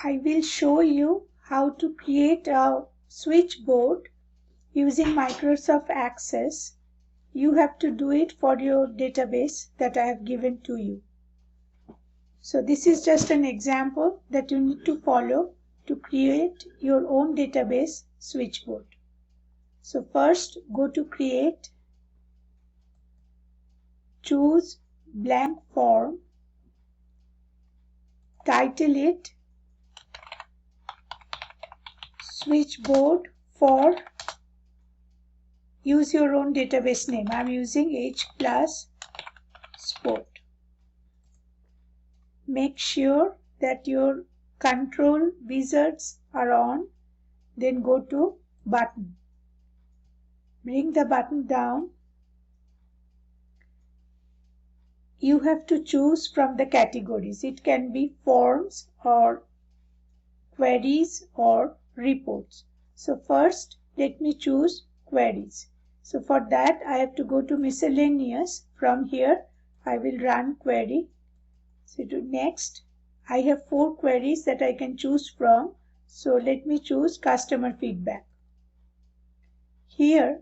I will show you how to create a switchboard using Microsoft Access. You have to do it for your database that I have given to you. So this is just an example that you need to follow to create your own database switchboard. So first go to Create, choose Blank Form, title it Switchboard for, use your own database name. I am using H plus Sport. Make sure that your control wizards are on. Then go to Button. Bring the button down. You have to choose from the categories. It can be forms or queries or reports. So first let me choose queries. So for that I have to go to miscellaneous. From here I will run query. So to next, I have 4 queries that I can choose from. So let me choose customer feedback. Here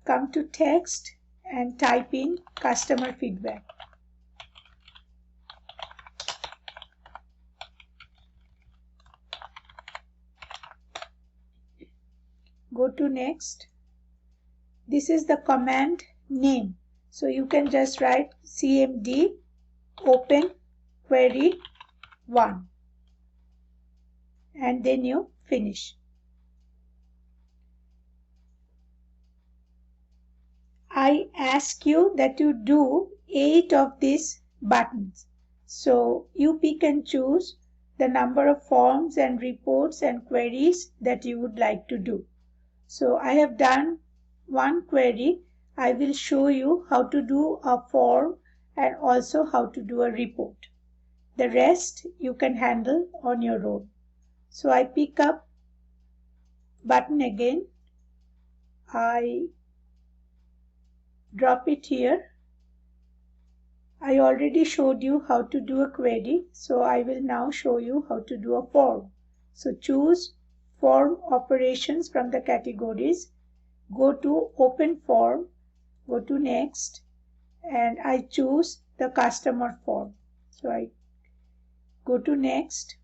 come to text and type in customer feedback. Go to next. This is the command name. So you can just write cmd open query 1 and then you finish. I ask you that you do 8 of these buttons. So you pick and choose the number of forms and reports and queries that you would like to do. So I have done 1 query. I will show you how to do a form and also how to do a report. The rest you can handle on your own. So I pick up button again. I drop it here. I already showed you how to do a query, so I will now show you how to do a form. So choose form operations from the categories. Go to open form, go to next, and I choose the customer form. So I go to next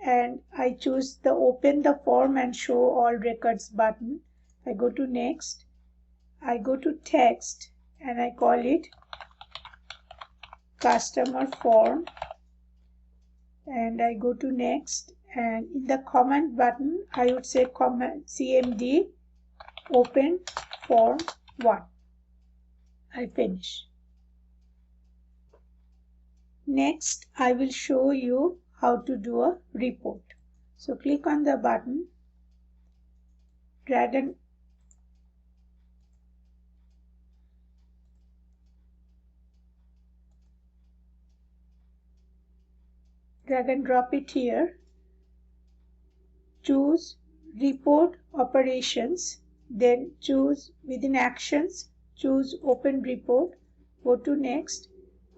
and I choose the open the form and show all records button. I go to next, I go to text and I call it customer form and I go to next, and in the command button I would say command cmd open form 1. I finish. Next I will show you how to do a report. So click on the button, drag and drop it here. Choose report operations, then choose within actions, choose open report, go to next.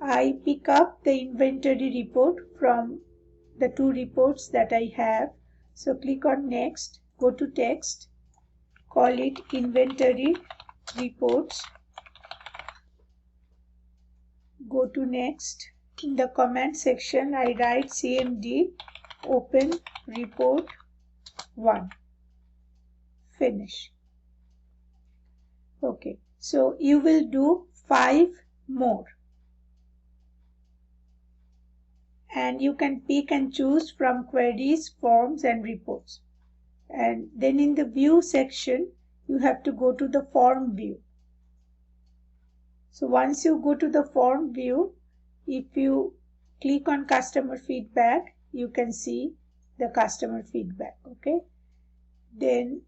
I pick up the inventory report from the 2 reports that I have. So click on next, go to text, call it inventory reports, go to next. In the comment section I write cmd open report 1. Finish. Okay, so you will do 5 more. And you can pick and choose from queries, forms and reports. And then in the view section, you have to go to the form view. So once you go to the form view, if you click on customer feedback, you can see the customer feedback. Okay. Then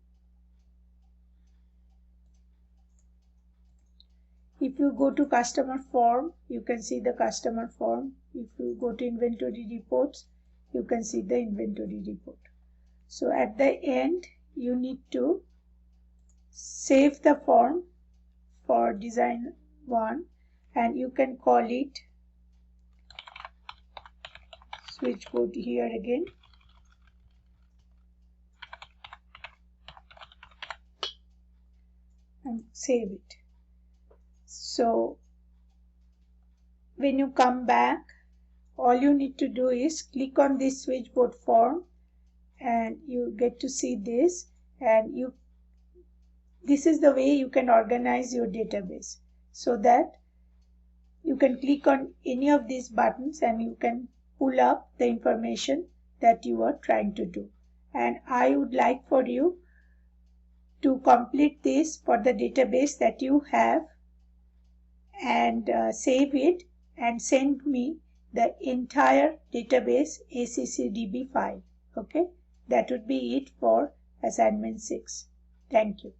if you go to customer form, you can see the customer form. If you go to inventory reports, you can see the inventory report. So at the end, you need to save the form for design 1 and you can call it switchboard here again. save it. So when you come back, all you need to do is click on this switchboard form and you get to see this, and this is the way you can organize your database, so that you can click on any of these buttons and you can pull up the information that you are trying to do. And I would like for you to complete this for the database that you have and save it and send me the entire database ACCDB file. Okay, that would be it for assignment 6. Thank you.